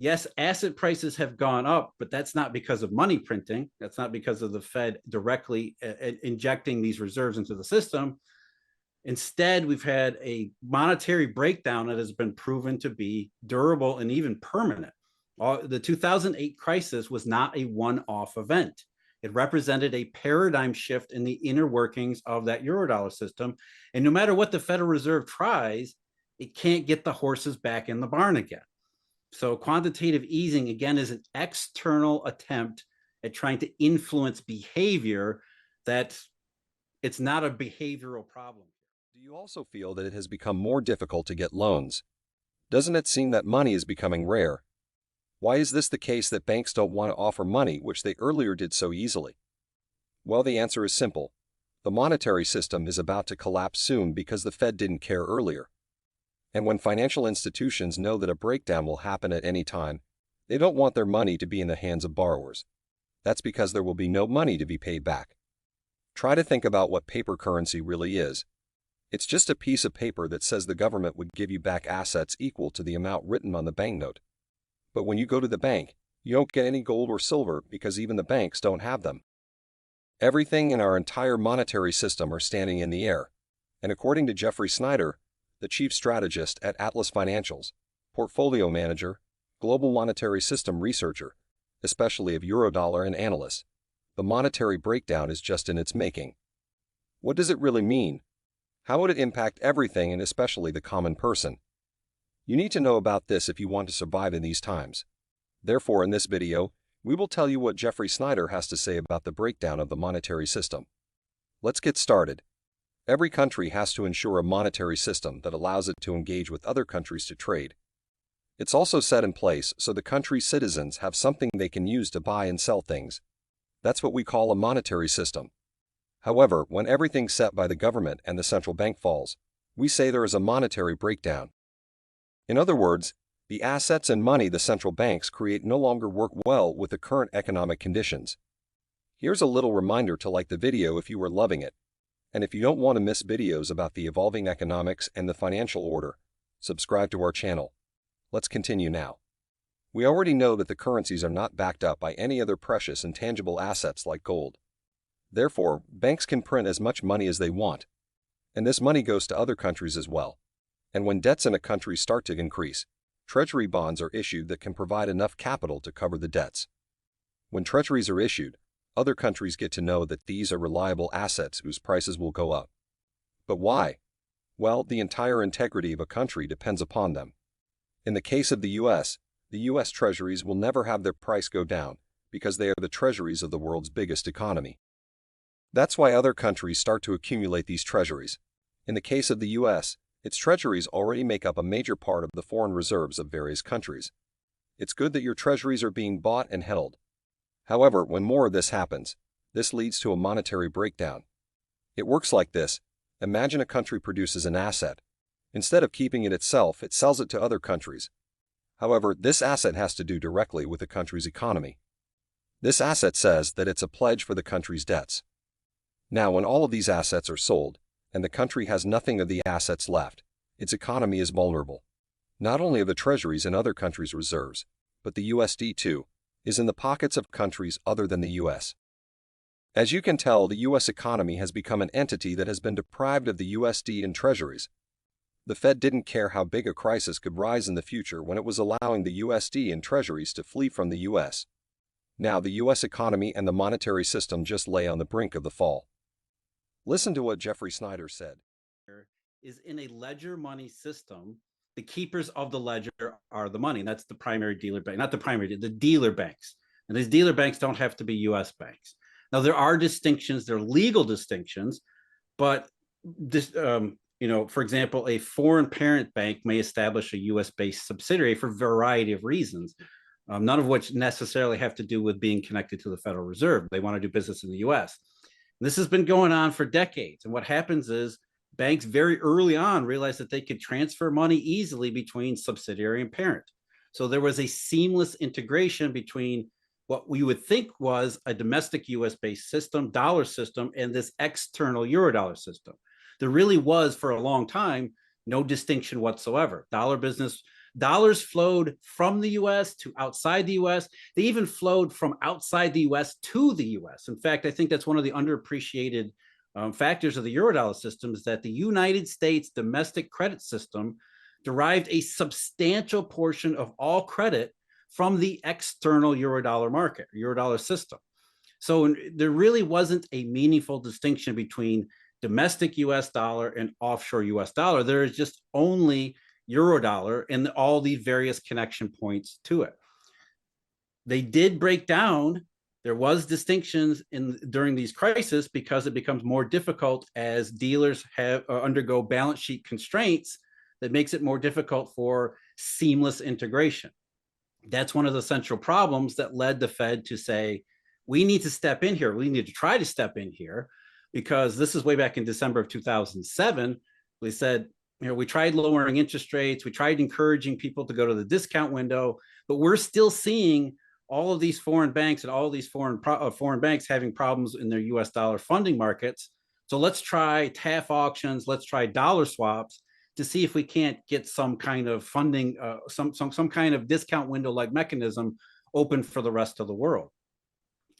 Yes, asset prices have gone up, but that's not because of money printing. That's not because of the Fed directly injecting these reserves into the system. Instead, we've had a monetary breakdown that has been proven to be durable and even permanent. The 2008 crisis was not a one-off event. It represented a paradigm shift in the inner workings of that Eurodollar system. And no matter what the Federal Reserve tries, it can't get the horses back in the barn again. So quantitative easing, again, is an external attempt at trying to influence behavior. That it's not a behavioral problem. Do you also feel that it has become more difficult to get loans? Doesn't it seem that money is becoming rare? Why is this the case that banks don't want to offer money which they earlier did so easily? Well, the answer is simple. The monetary system is about to collapse soon because the Fed didn't care earlier. And when financial institutions know that a breakdown will happen at any time, they don't want their money to be in the hands of borrowers. That's because there will be no money to be paid back. Try to think about what paper currency really is. It's just a piece of paper that says the government would give you back assets equal to the amount written on the banknote. But when you go to the bank, you don't get any gold or silver because even the banks don't have them. Everything in our entire monetary system are standing in the air. And according to Jeffrey Snider, the chief strategist at Atlas Financials, portfolio manager, global monetary system researcher, especially of Eurodollar and analysts, the monetary breakdown is just in its making. What does it really mean? How would it impact everything and especially the common person? You need to know about this if you want to survive in these times. Therefore, in this video, we will tell you what Jeffrey Snider has to say about the breakdown of the monetary system. Let's get started. Every country has to ensure a monetary system that allows it to engage with other countries to trade. It's also set in place so the country's citizens have something they can use to buy and sell things. That's what we call a monetary system. However, when everything's set by the government and the central bank falls, we say there is a monetary breakdown. In other words, the assets and money the central banks create no longer work well with the current economic conditions. Here's a little reminder to like the video if you are loving it. And if you don't want to miss videos about the evolving economics and the financial order, subscribe to our channel. Let's continue now. We already know that the currencies are not backed up by any other precious and tangible assets like gold. Therefore, banks can print as much money as they want. And this money goes to other countries as well. And when debts in a country start to increase, treasury bonds are issued that can provide enough capital to cover the debts. When treasuries are issued, other countries get to know that these are reliable assets whose prices will go up. But why? Well, the entire integrity of a country depends upon them. In the case of the U.S. treasuries will never have their price go down because they are the treasuries of the world's biggest economy. That's why other countries start to accumulate these treasuries. In the case of the U.S., its treasuries already make up a major part of the foreign reserves of various countries. It's good that your treasuries are being bought and held. However, when more of this happens, this leads to a monetary breakdown. It works like this. Imagine a country produces an asset. Instead of keeping it itself, it sells it to other countries. However, this asset has to do directly with the country's economy. This asset says that it's a pledge for the country's debts. Now, when all of these assets are sold, and the country has nothing of the assets left, its economy is vulnerable. Not only are the treasuries in other countries' reserves, but the USD too, is in the pockets of countries other than the US. As you can tell, the US economy has become an entity that has been deprived of the USD in treasuries. The Fed didn't care how big a crisis could rise in the future when it was allowing the USD in treasuries to flee from the US. Now the US economy and the monetary system just lay on the brink of the fall. Listen to what Jeffrey Snider said. Is in a ledger money system, the keepers of the ledger are the money. That's the primary dealer bank, not the primary, the dealer banks. And these dealer banks don't have to be US banks. Now, there are distinctions, there are legal distinctions, but this, for example, a foreign parent bank may establish a US-based subsidiary for a variety of reasons, none of which necessarily have to do with being connected to the Federal Reserve. They want to do business in the US. And this has been going on for decades. And what happens is banks very early on realized that they could transfer money easily between subsidiary and parent. So there was a seamless integration between what we would think was a domestic US-based system, dollar system, and this external Eurodollar system. There really was, for a long time, no distinction whatsoever. Dollar business Dollars flowed from the US to outside the US. They even flowed from outside the US to the US. In fact, I think that's one of the underappreciated factors of the Eurodollar system is that the United States domestic credit system derived a substantial portion of all credit from the external Eurodollar market, Eurodollar system. So there really wasn't a meaningful distinction between domestic US dollar and offshore US dollar. There is just only Eurodollar and all these various connection points to it. They did break down. There was distinctions during these crises because it becomes more difficult as dealers have undergo balance sheet constraints that makes it more difficult for seamless integration. That's one of the central problems that led the Fed to say, we need to step in here. We need to try to step in here because this is way back in December of 2007. We said, we tried lowering interest rates. We tried encouraging people to go to the discount window, but we're still seeing all of these foreign banks and all of these foreign banks having problems in their US dollar funding markets. So let's try TAF auctions. Let's try dollar swaps to see if we can't get some kind of funding, some kind of discount window like mechanism open for the rest of the world.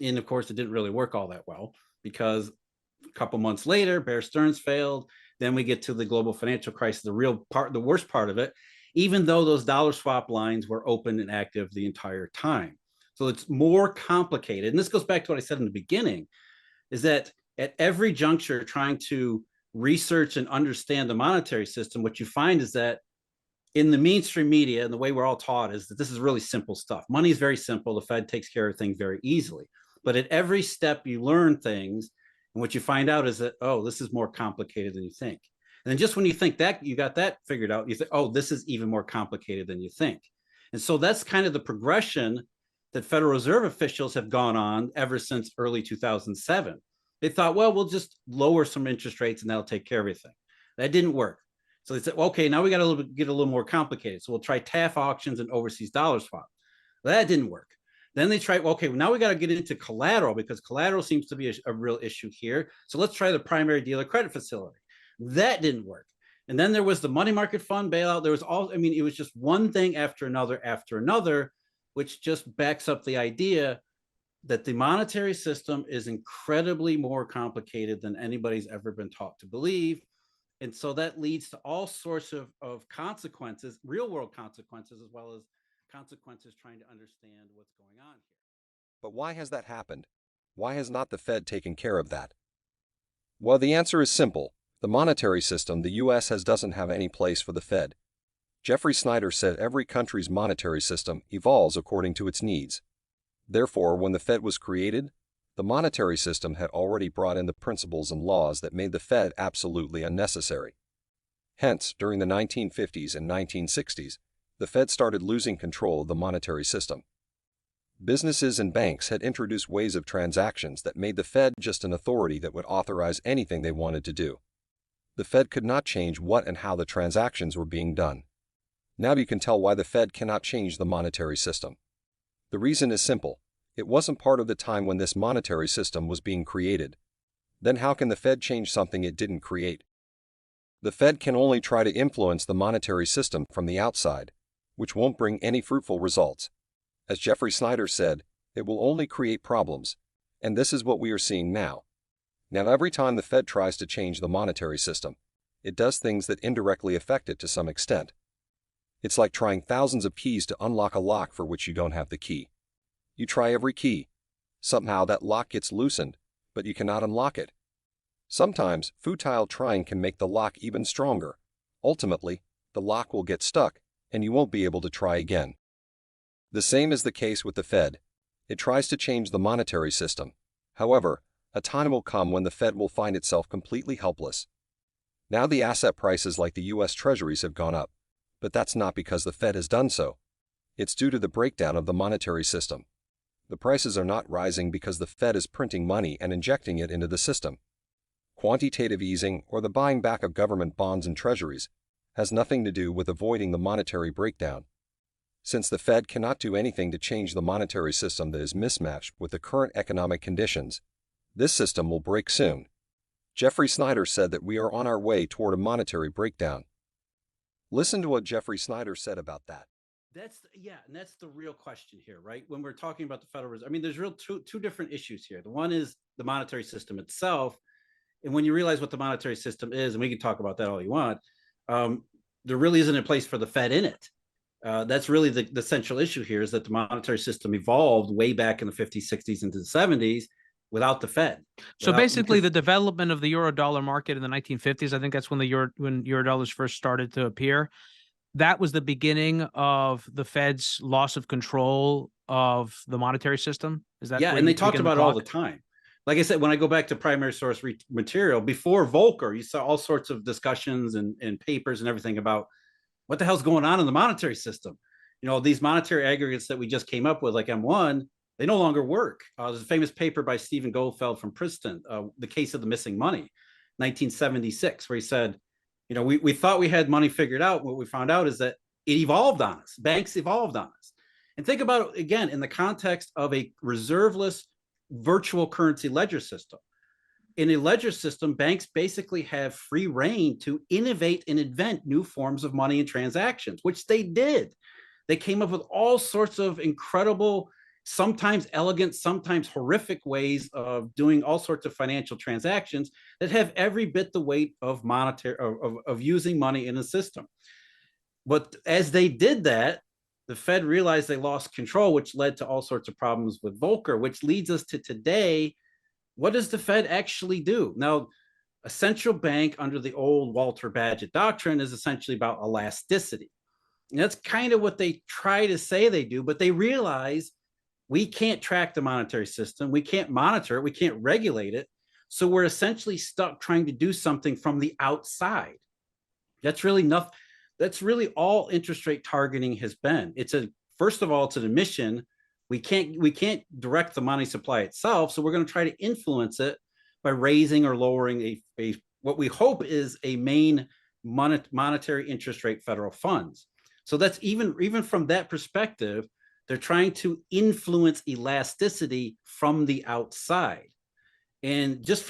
And of course, it didn't really work all that well because a couple months later, Bear Stearns failed. Then we get to the global financial crisis, the worst part of it, even though those dollar swap lines were open and active the entire time. So it's more complicated. And this goes back to what I said in the beginning, is that at every juncture, trying to research and understand the monetary system, what you find is that in the mainstream media and the way we're all taught is that this is really simple stuff. Money is very simple. The Fed takes care of things very easily. But at every step you learn things, and what you find out is that, oh, this is more complicated than you think. And then just when you think that you got that figured out, you think, oh, this is even more complicated than you think. And so that's kind of the progression that Federal Reserve officials have gone on ever since early 2007. They thought, well, we'll just lower some interest rates and that'll take care of everything. That didn't work. So they said, well, okay, now we got to get a little more complicated. So we'll try TAF auctions and overseas dollar swap. Well, that didn't work. Then they tried, well, okay, now we got to get into collateral because collateral seems to be a real issue here. So let's try the primary dealer credit facility. That didn't work. And then there was the money market fund bailout. There was it was just one thing after another, which just backs up the idea that the monetary system is incredibly more complicated than anybody's ever been taught to believe. And so that leads to all sorts of consequences, real world consequences, as well as consequences trying to understand what's going on here. But why has that happened? Why has not the Fed taken care of that? Well, the answer is simple. The monetary system, the U.S. doesn't have any place for the Fed. Jeffrey Snider said every country's monetary system evolves according to its needs. Therefore, when the Fed was created, the monetary system had already brought in the principles and laws that made the Fed absolutely unnecessary. Hence, during the 1950s and 1960s, the Fed started losing control of the monetary system. Businesses and banks had introduced ways of transactions that made the Fed just an authority that would authorize anything they wanted to do. The Fed could not change what and how the transactions were being done. Now you can tell why the Fed cannot change the monetary system. The reason is simple. It wasn't part of the time when this monetary system was being created. Then how can the Fed change something it didn't create? The Fed can only try to influence the monetary system from the outside, which won't bring any fruitful results. As Jeffrey Snider said, it will only create problems, and this is what we are seeing now. Now, every time the Fed tries to change the monetary system, it does things that indirectly affect it to some extent. It's like trying thousands of keys to unlock a lock for which you don't have the key. You try every key. Somehow that lock gets loosened, but you cannot unlock it. Sometimes futile trying can make the lock even stronger. Ultimately, the lock will get stuck, and you won't be able to try again. The same is the case with the Fed. It tries to change the monetary system. However, a time will come when the Fed will find itself completely helpless. Now the asset prices like the U.S. Treasuries have gone up, but that's not because the Fed has done so. It's due to the breakdown of the monetary system. The prices are not rising because the Fed is printing money and injecting it into the system. Quantitative easing, or the buying back of government bonds and treasuries, has nothing to do with avoiding the monetary breakdown. Since the Fed cannot do anything to change the monetary system that is mismatched with the current economic conditions, this system will break soon. Jeffrey Snider said that we are on our way toward a monetary breakdown. Listen to what Jeffrey Snider said about that. And that's the real question here, right? When we're talking about the Federal Reserve, I mean, there's real two different issues here. The one is the monetary system itself, and when you realize what the monetary system is, and we can talk about that all you want, there really isn't a place for the Fed in it. That's really the central issue here, is that the monetary system evolved way back in the 50s, 60s, into the 70s without the Fed. So basically, the development of the euro-dollar market in the 1950s, I think that's when when eurodollars first started to appear. That was the beginning of the Fed's loss of control of the monetary system. Is that? Yeah, and they talked about it all the time. Like I said, when I go back to primary source material, before Volcker, you saw all sorts of discussions and papers and everything about what the hell's going on in the monetary system. You know, these monetary aggregates that we just came up with, like M1, they no longer work. There's a famous paper by Stephen Goldfeld from Princeton, The Case of the Missing Money, 1976, where he said, you know, we thought we had money figured out. What we found out is that it evolved on us. Banks evolved on us. And think about it again in the context of a reserveless virtual currency ledger system. In a ledger system, banks basically have free reign to innovate and invent new forms of money and transactions, which they did. They came up with all sorts of incredible, sometimes elegant, sometimes horrific ways of doing all sorts of financial transactions that have every bit the weight of of using money in a system. But as they did that, the Fed realized they lost control, which led to all sorts of problems with Volcker, which leads us to today. What does the Fed actually do? Now, a central bank under the old Walter Bagehot doctrine is essentially about elasticity. And that's kind of what they try to say they do, but they realize we can't track the monetary system. We can't monitor it. We can't regulate it. So we're essentially stuck trying to do something from the outside. That's really nothing. That's really all interest rate targeting has been. First of all, it's an admission. We can't direct the money supply itself. So we're going to try to influence it by raising or lowering what we hope is a main monetary interest rate federal funds. So that's even from that perspective, they're trying to influence elasticity from the outside. And just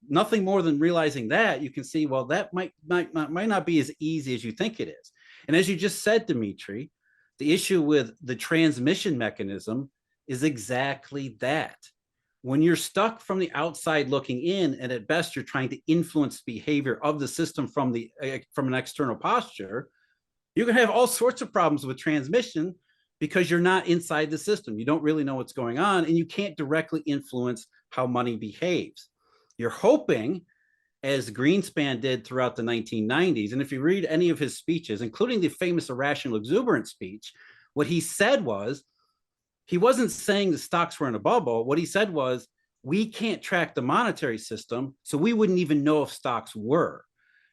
nothing more than realizing that, you can see, well, that might not be as easy as you think it is. And as you just said, Dimitri, the issue with the transmission mechanism is exactly that. When you're stuck from the outside looking in, and at best you're trying to influence behavior of the system from an external posture, you can have all sorts of problems with transmission because you're not inside the system. You don't really know what's going on, and you can't directly influence how money behaves. You're hoping, as Greenspan did throughout the 1990s, and if you read any of his speeches, including the famous irrational exuberance speech, what he said was, he wasn't saying the stocks were in a bubble. What he said was, we can't track the monetary system, so we wouldn't even know if stocks were.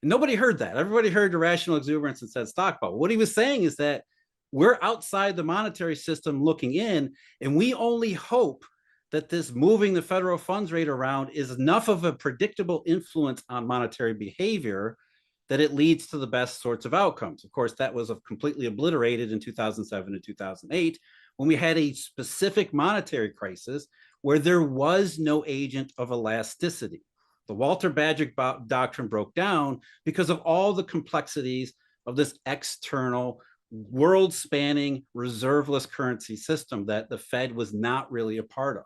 And nobody heard that. Everybody heard irrational exuberance and said stock bubble. What he was saying is that we're outside the monetary system looking in, and we only hope that this moving the federal funds rate around is enough of a predictable influence on monetary behavior that it leads to the best sorts of outcomes. Of course, that was completely obliterated in 2007 and 2008 when we had a specific monetary crisis where there was no agent of elasticity. The Walter Bagehot doctrine broke down because of all the complexities of this external, world-spanning, reserveless currency system that the Fed was not really a part of.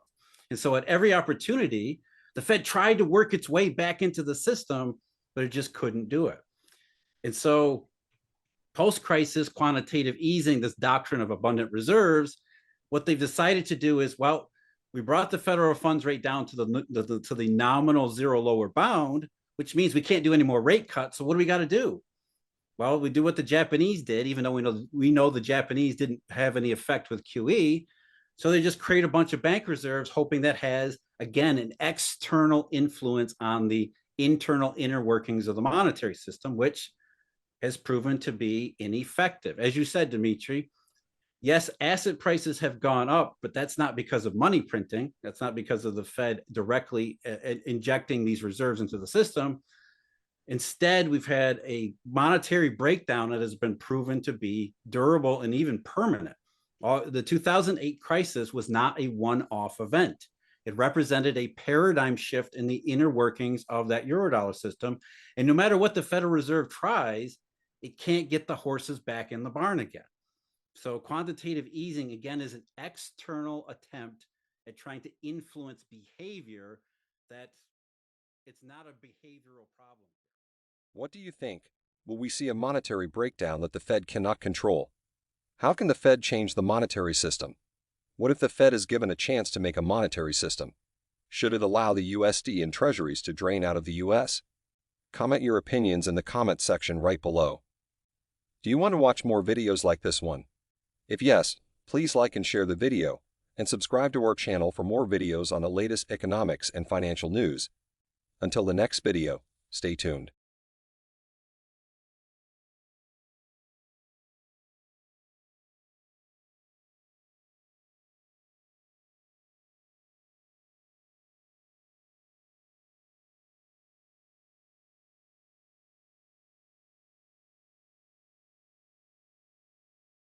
And so at every opportunity, the Fed tried to work its way back into the system, but it just couldn't do it. And so post-crisis quantitative easing, this doctrine of abundant reserves, what they've decided to do is, well, we brought the federal funds rate down to the nominal zero lower bound, which means we can't do any more rate cuts. So what do we got to do? Well, we do what the Japanese did, even though we know the Japanese didn't have any effect with QE. So they just create a bunch of bank reserves, hoping that has, again, an external influence on the internal inner workings of the monetary system, which has proven to be ineffective. As you said, Dimitri, yes, asset prices have gone up, but that's not because of money printing. That's not because of the Fed directly injecting these reserves into the system. Instead, we've had a monetary breakdown that has been proven to be durable and even permanent. The 2008 crisis was not a one-off event. It represented a paradigm shift in the inner workings of that eurodollar system. And no matter what the Federal Reserve tries, it can't get the horses back in the barn again. So quantitative easing, again, is an external attempt at trying to influence behavior that it's not a behavioral problem. What do you think? Will we see a monetary breakdown that the Fed cannot control? How can the Fed change the monetary system? What if the Fed is given a chance to make a monetary system? Should it allow the USD and treasuries to drain out of the US? Comment your opinions in the comment section right below. Do you want to watch more videos like this one? If yes, please like and share the video, and subscribe to our channel for more videos on the latest economics and financial news. Until the next video, stay tuned.